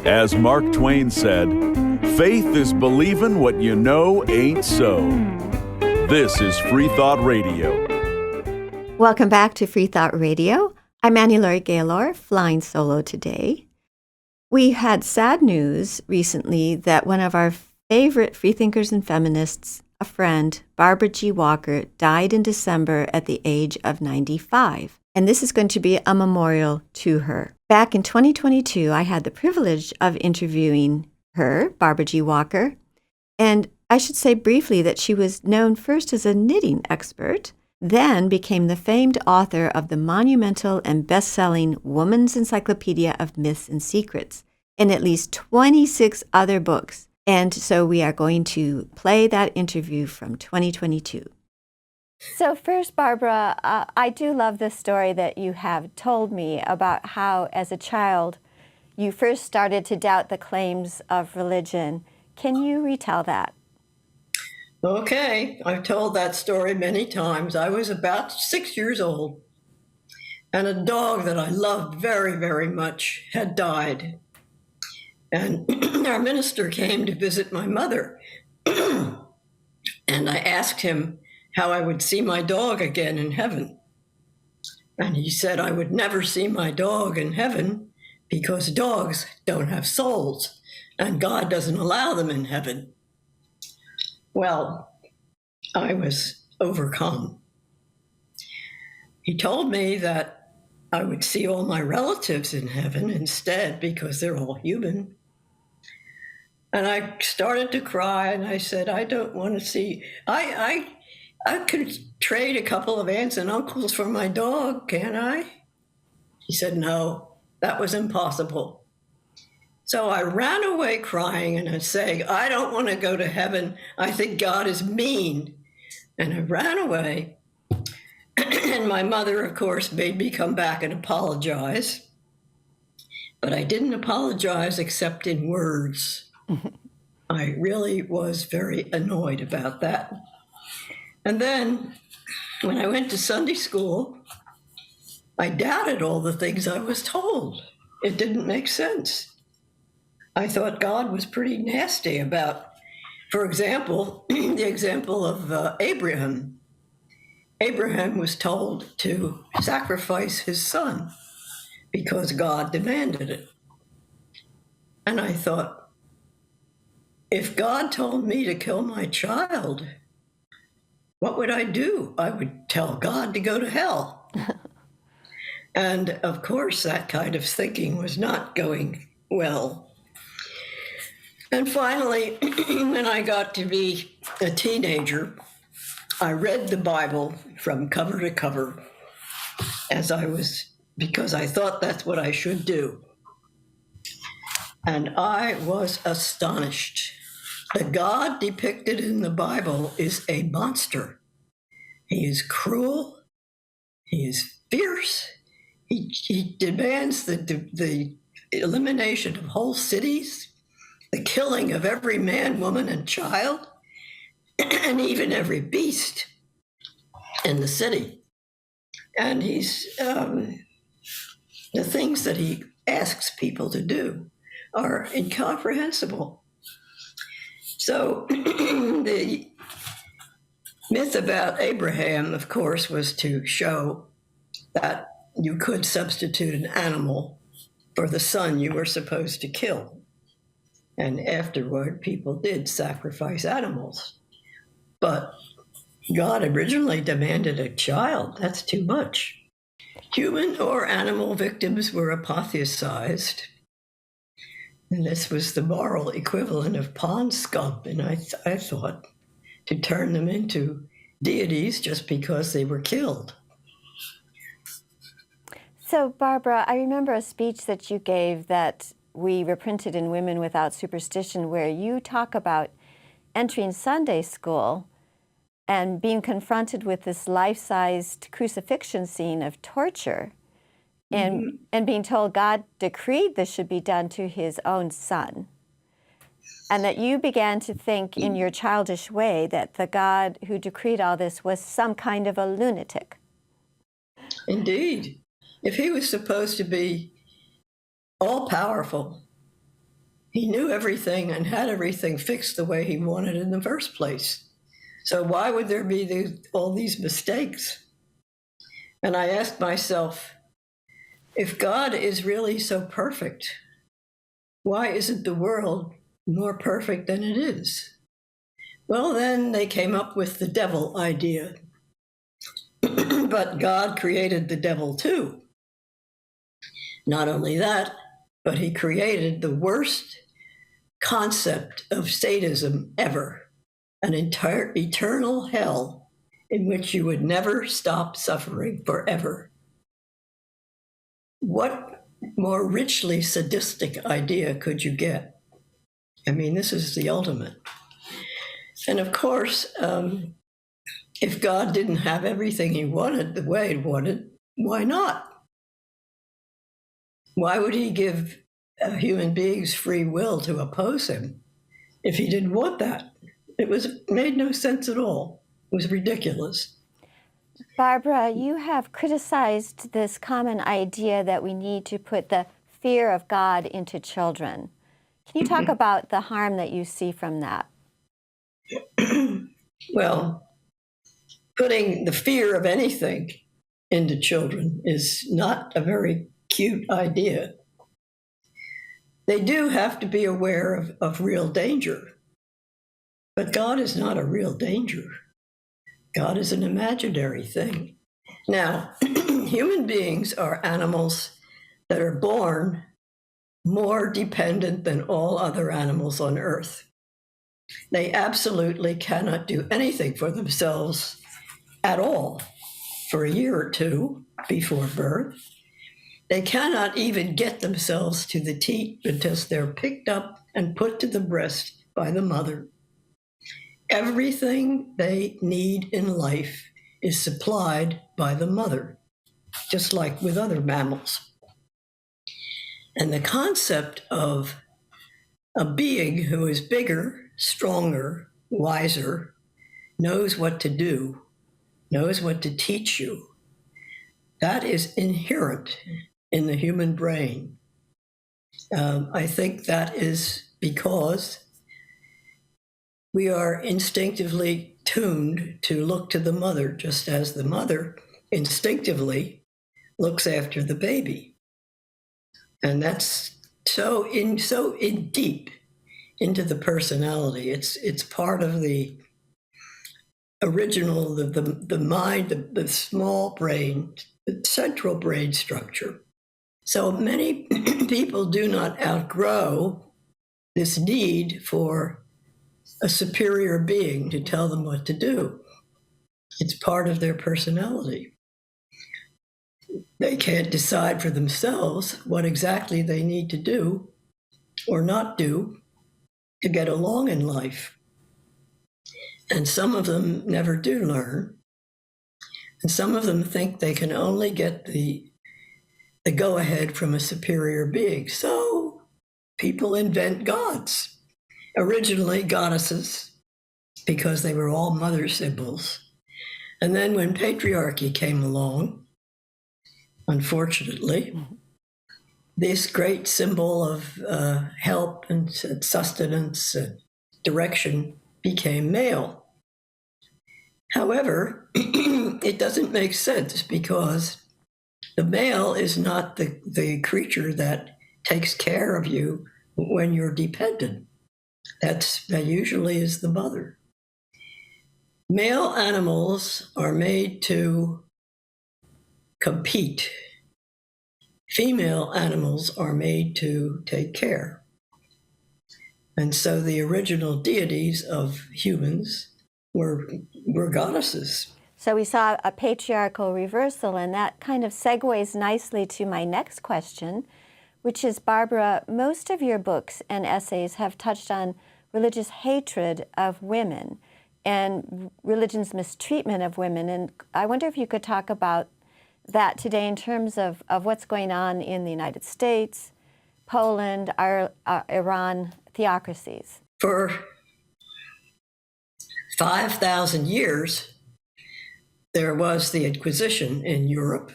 As Mark Twain said, faith is believing what you know ain't so. This is Freethought Radio. Welcome back to Freethought Radio. I'm Laurie Gaylor, flying solo today. We had sad news recently that one of our favorite freethinkers and feminists, a friend, Barbara G. Walker, died in December at the age of 95. And this is going to be a memorial to her. Back in 2022, I had the privilege of interviewing her, Barbara G. Walker, and I should say briefly that she was known first as a knitting expert, then became the famed author of the monumental and best-selling Woman's Encyclopedia of Myths and Secrets, and at least 26 other books. And so we are going to play that interview from 2022. So first, Barbara, I do love the story that you have told me about how, as a child, you first started to doubt the claims of religion. Can you retell that? Okay, I've told that story many times. I was about 6 years old, and a dog that I loved very, very much had died. And our minister came to visit my mother, and I asked him how I would see my dog again in heaven. And he said I would never see my dog in heaven because dogs don't have souls, and God doesn't allow them in heaven. Well, I was overcome. He told me that I would see all my relatives in heaven instead because they're all human. And I started to cry, and I said, I don't want to see, I could trade a couple of aunts and uncles for my dog, can't I? He said, no, that was impossible. So I ran away crying and I was saying, I don't want to go to heaven. I think God is mean. And I ran away. And my mother, of course, made me come back and apologize. But I didn't apologize except in words. I really was very annoyed about that. And then when I went to Sunday school, I doubted all the things I was told. It didn't make sense. I thought God was pretty nasty about, for example, the example of Abraham. Abraham was told to sacrifice his son because God demanded it. And I thought, if God told me to kill my child, what would I do? I would tell God to go to hell. And of course, that kind of thinking was not going well. And finally, when I got to be a teenager, I read the Bible from cover to cover because I thought that's what I should do. And I was astonished. The God depicted in the Bible is a monster. He is cruel. He is fierce. He demands the elimination of whole cities, the killing of every man, woman, and child, and even every beast in the city. And the things that he asks people to do are incomprehensible. So the myth about Abraham, of course, was to show that you could substitute an animal for the son you were supposed to kill. And afterward, people did sacrifice animals. But God originally demanded a child. That's too much. Human or animal victims were apotheosized. And this was the moral equivalent of pond scum. And I thought to turn them into deities just because they were killed. So, Barbara, I remember a speech that you gave that we reprinted in Women Without Superstition, where you talk about entering Sunday school and being confronted with this life-sized crucifixion scene of torture, and being told God decreed this should be done to his own son. And that you began to think in your childish way that the God who decreed all this was some kind of a lunatic. Indeed. If he was supposed to be all-powerful He knew everything and had everything fixed the way he wanted in the first place. So why would there be all these mistakes? And I asked myself, if God is really so perfect, why isn't the world more perfect than it is? Well, then they came up with the devil idea. But God created the devil too. Not only that, but he created the worst concept of sadism ever, an entire eternal hell in which you would never stop suffering forever. What more richly sadistic idea could you get? I mean, this is the ultimate. And of course, if God didn't have everything he wanted the way he wanted, why not? Why would he give human beings free will to oppose him if he didn't want that? It made no sense at all. It was ridiculous. Barbara, you have criticized this common idea that we need to put the fear of God into children. Can you talk about the harm that you see from that? Well, putting the fear of anything into children is not a very cute idea. They do have to be aware of real danger. But God is not a real danger. God is an imaginary thing. Now, human beings are animals that are born more dependent than all other animals on earth. They absolutely cannot do anything for themselves at all for a year or two before birth. They cannot even get themselves to the teat because they're picked up and put to the breast by the mother. Everything they need in life is supplied by the mother, just like with other mammals. And the concept of a being who is bigger, stronger, wiser, knows what to do, knows what to teach you, that is inherent in the human brain. I think that is because we are instinctively tuned to look to the mother, just as the mother instinctively looks after the baby. And that's so in deep into the personality. It's part of the original, the mind, the small brain, the central brain structure. So many people do not outgrow this need for a superior being to tell them what to do. It's part of their personality. They can't decide for themselves what exactly they need to do or not do to get along in life. And some of them never do learn. And some of them think they can only get the go-ahead from a superior being. So people invent gods. Originally goddesses, because they were all mother symbols. And then when patriarchy came along, unfortunately, this great symbol of help and sustenance and direction became male. However, it doesn't make sense because the male is not the creature that takes care of you when you're dependent. That usually is the mother. Male animals are made to compete. Female animals are made to take care. And so the original deities of humans were goddesses. So we saw a patriarchal reversal, and that kind of segues nicely to my next question, which is, Barbara, most of your books and essays have touched on religious hatred of women and religion's mistreatment of women. And I wonder if you could talk about that today in terms of what's going on in the United States, Poland, Iran, theocracies. For 5,000 years, there was the Inquisition in Europe,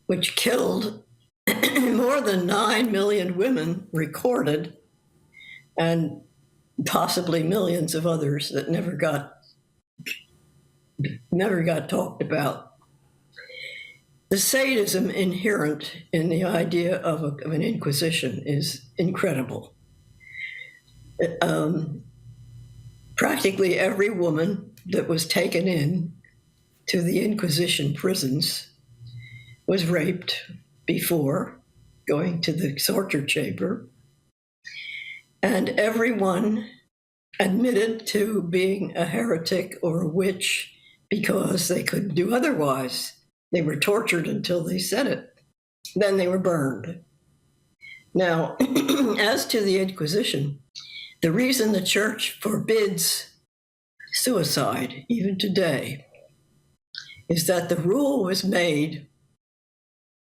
which killed more than 9 million women recorded and possibly millions of others that never got talked about. The sadism inherent in the idea of an inquisition is incredible. Practically every woman that was taken in to the Inquisition prisons was raped before going to the torture chamber, and everyone admitted to being a heretic or a witch because they couldn't do otherwise. They were tortured until they said it. Then they were burned. Now, as to the Inquisition, the reason the church forbids suicide, even today, is that the rule was made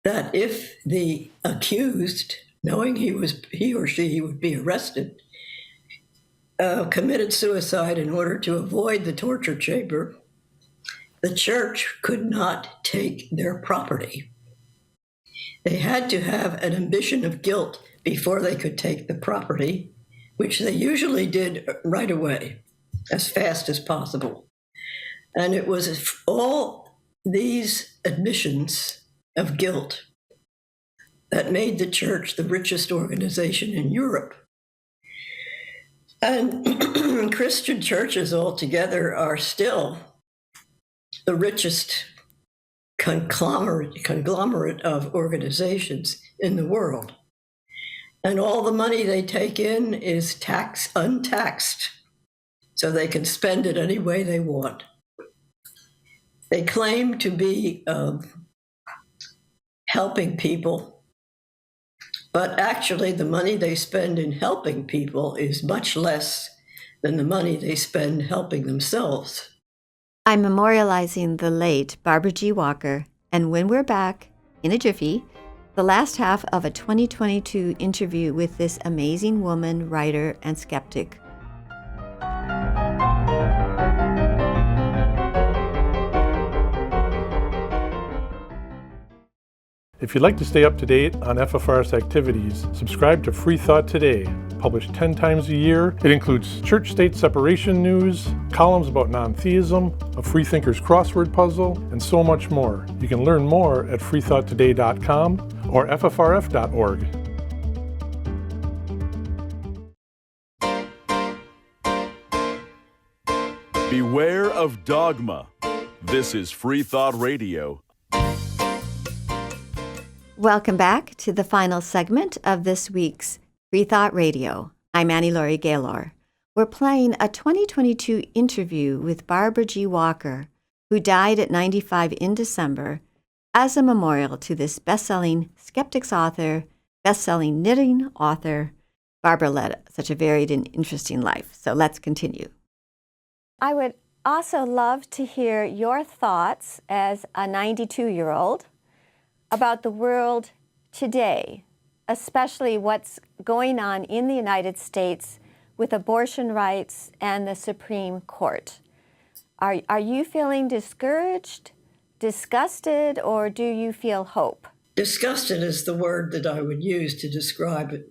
that if the accused, knowing he or she would be arrested, committed suicide in order to avoid the torture chamber, the church could not take their property. They had to have an admission of guilt before they could take the property, which they usually did right away, as fast as possible. And it was all these admissions of guilt that made the church the richest organization in Europe. And Christian churches altogether are still the richest conglomerate of organizations in the world. And all the money they take in is untaxed, so they can spend it any way they want. They claim to be helping people, but actually the money they spend in helping people is much less than the money they spend helping themselves. I'm memorializing the late Barbara G. Walker, and when we're back, in a jiffy, the last half of a 2022 interview with this amazing woman, writer, and skeptic. If you'd like to stay up to date on FFR's activities, subscribe to Freethought Today, published 10 times a year. It includes church-state separation news, columns about non-theism, a freethinker's crossword puzzle, and so much more. You can learn more at freethoughttoday.com or ffrf.org. Beware of dogma. This is Freethought Radio. Welcome back to the final segment of this week's Freethought Radio. I'm Laurie, Gaylor. We're playing a 2022 interview with Barbara G. Walker, who died at 95 in December, as a memorial to this best-selling skeptics author, best-selling knitting author. Barbara led such a varied and interesting life. So let's continue. I would also love to hear your thoughts as a 92-year-old about the world today, especially what's going on in the United States with abortion rights and the Supreme Court. Are you feeling discouraged, disgusted, or do you feel hope? Disgusted is the word that I would use to describe it.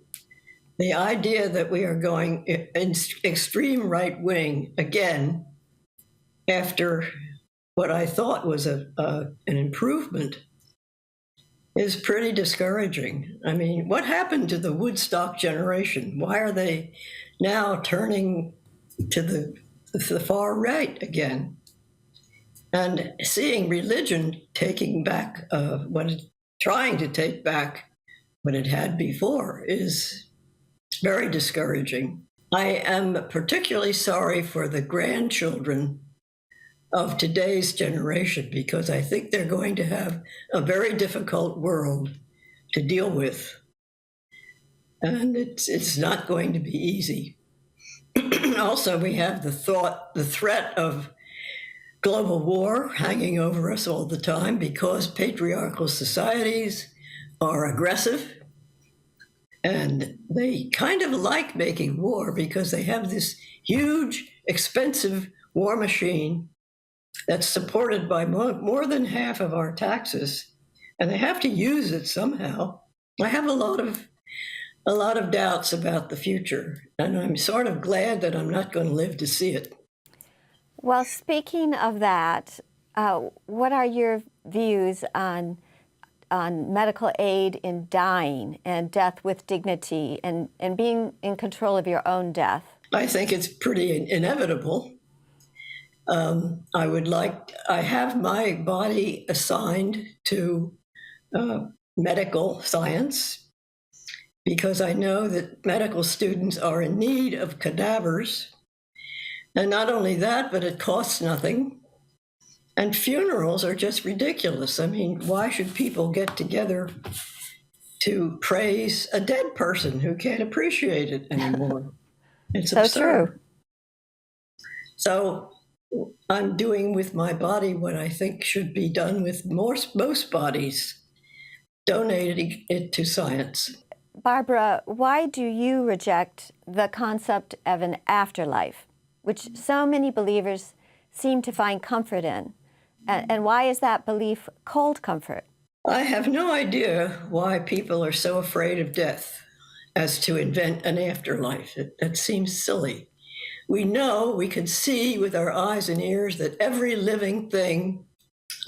The idea that we are going in extreme right wing again after what I thought was an improvement is pretty discouraging. I mean, what happened to the Woodstock generation? Why are they now turning to the far right again? And seeing religion taking back trying to take back what it had before is very discouraging. I am particularly sorry for the grandchildren of today's generation, because I think they're going to have a very difficult world to deal with. And it's not going to be easy. Also, we have the threat of global war hanging over us all the time, because patriarchal societies are aggressive and they kind of like making war because they have this huge, expensive war machine that's supported by more than half of our taxes, and they have to use it somehow. I have a lot of a lot of doubts about the future, and I'm sort of glad that I'm not going to live to see it. Well, speaking of that, what are your views on medical aid in dying and death with dignity and being in control of your own death? I think it's pretty inevitable. I have my body assigned to medical science because I know that medical students are in need of cadavers. And not only that, but it costs nothing. And funerals are just ridiculous. I mean, why should people get together to praise a dead person who can't appreciate it anymore? It's so absurd. True. So I'm doing with my body what I think should be done with most bodies, donating it to science. Barbara, why do you reject the concept of an afterlife, which so many believers seem to find comfort in? And why is that belief cold comfort? I have no idea why people are so afraid of death as to invent an afterlife. That seems silly. We know, we can see with our eyes and ears that every living thing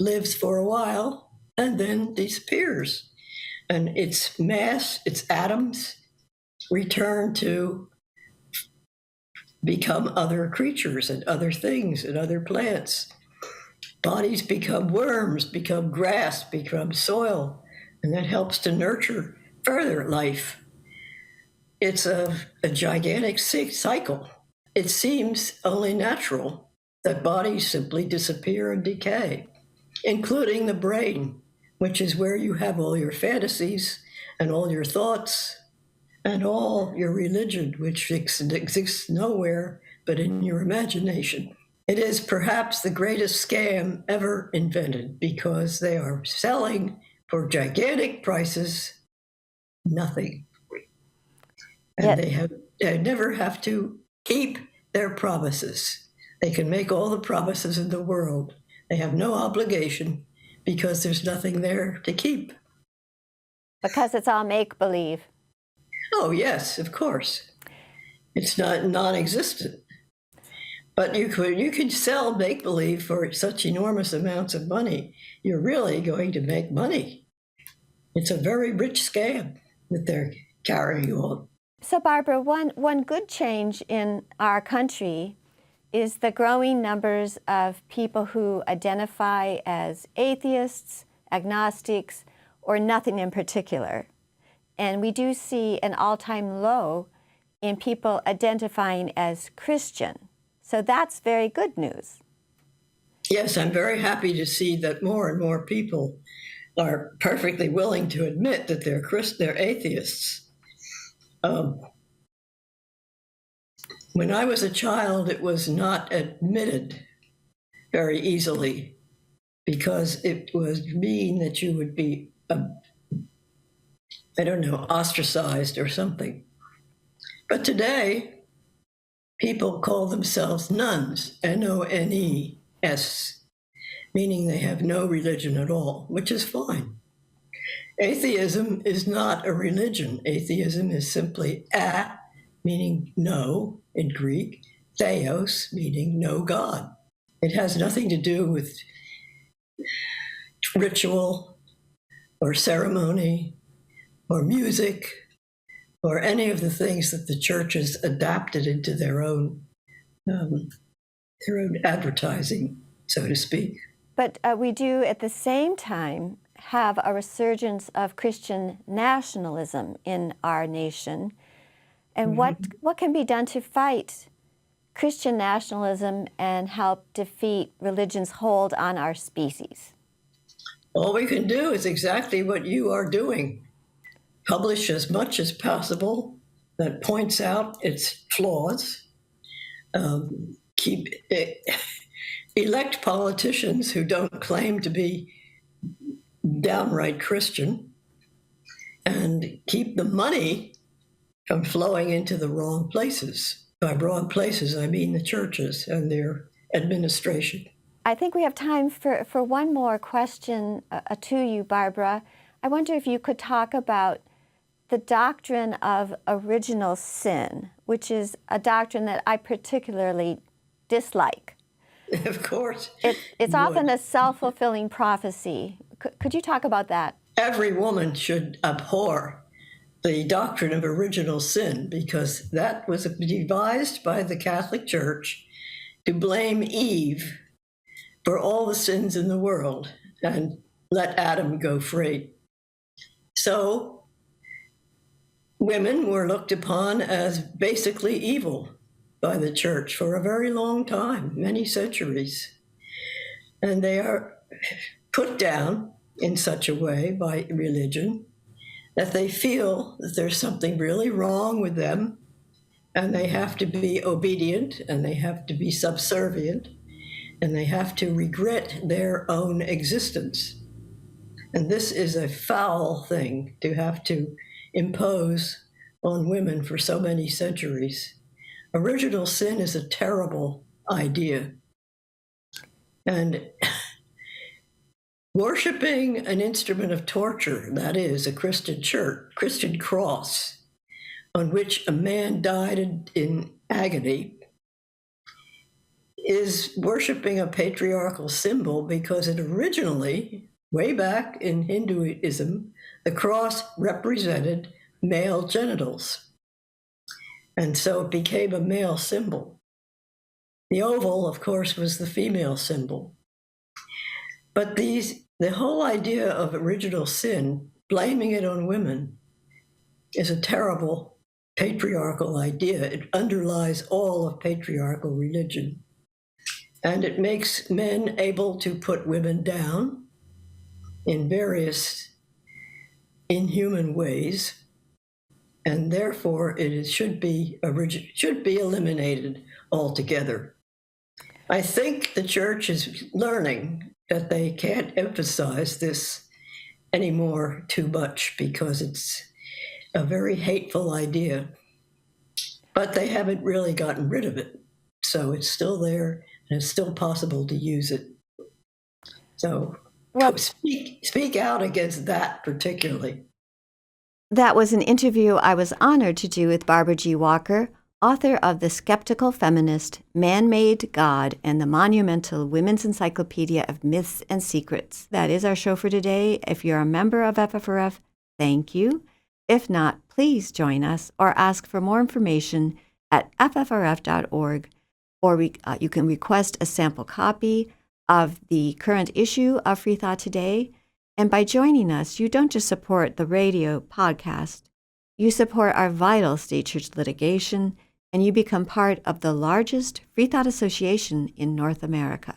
lives for a while and then disappears. And its mass, its atoms, return to become other creatures and other things and other plants. Bodies become worms, become grass, become soil, and that helps to nurture further life. It's a gigantic cycle. It seems only natural that bodies simply disappear and decay, including the brain, which is where you have all your fantasies and all your thoughts and all your religion, which exists nowhere but in your imagination. It is perhaps the greatest scam ever invented because they are selling for gigantic prices nothing. And they never have to keep their promises. They can make all the promises in the world. They have no obligation because there's nothing there to keep. Because it's all make-believe. Oh, yes, of course. It's not non-existent. But you could sell make-believe for such enormous amounts of money. You're really going to make money. It's a very rich scam that they're carrying on. So, Barbara, one good change in our country is the growing numbers of people who identify as atheists, agnostics, or nothing in particular. And we do see an all-time low in people identifying as Christian. So that's very good news. Yes, I'm very happy to see that more and more people are perfectly willing to admit that they're atheists. When I was a child, it was not admitted very easily because it was mean that you would be, ostracized or something. But today, people call themselves nuns, N-O-N-E-S, meaning they have no religion at all, which is fine. Atheism is not a religion. Atheism is simply meaning no in Greek, theos, meaning no God. It has nothing to do with ritual or ceremony or music or any of the things that the church has adapted into their own advertising, so to speak. But we do, at the same time, have a resurgence of Christian nationalism in our nation. And what can be done to fight Christian nationalism and help defeat religion's hold on our species? All we can do is exactly what you are doing. Publish as much as possible that points out its flaws. Elect politicians who don't claim to be downright Christian, and keep the money from flowing into the wrong places. By wrong places, I mean the churches and their administration. I think we have time for one more question to you, Barbara. I wonder if you could talk about the doctrine of original sin, which is a doctrine that I particularly dislike. Of course. It's often a self-fulfilling prophecy. Could you talk about that? Every woman should abhor the doctrine of original sin, because that was devised by the Catholic Church to blame Eve for all the sins in the world and let Adam go free. So women were looked upon as basically evil by the church for a very long time, many centuries. And they are put down in such a way by religion that they feel that there's something really wrong with them, and they have to be obedient, and they have to be subservient, and they have to regret their own existence. And this is a foul thing to have to impose on women for so many centuries. Original sin is a terrible idea. And worshiping an instrument of torture, that is, a Christian cross, on which a man died in agony, is worshiping a patriarchal symbol, because it originally, way back in Hinduism, the cross represented male genitals. And so it became a male symbol. The oval, of course, was the female symbol. But the whole idea of original sin, blaming it on women, is a terrible patriarchal idea. It underlies all of patriarchal religion. And it makes men able to put women down in various inhuman ways. And therefore, it should be eliminated altogether. I think the church is learning that they can't emphasize this anymore too much, because it's a very hateful idea. But they haven't really gotten rid of it. So it's still there, and it's still possible to use it. So speak out against that particularly. That was an interview I was honored to do with Barbara G. Walker, author of The Skeptical Feminist, Man-Made God, and the monumental Women's Encyclopedia of Myths and Secrets. That is our show for today. If you're a member of FFRF, thank you. If not, please join us or ask for more information at ffrf.org, or you can request a sample copy of the current issue of Freethought Today. And by joining us, you don't just support the radio podcast, you support our vital state church litigation, and you become part of the largest Freethought association in North America.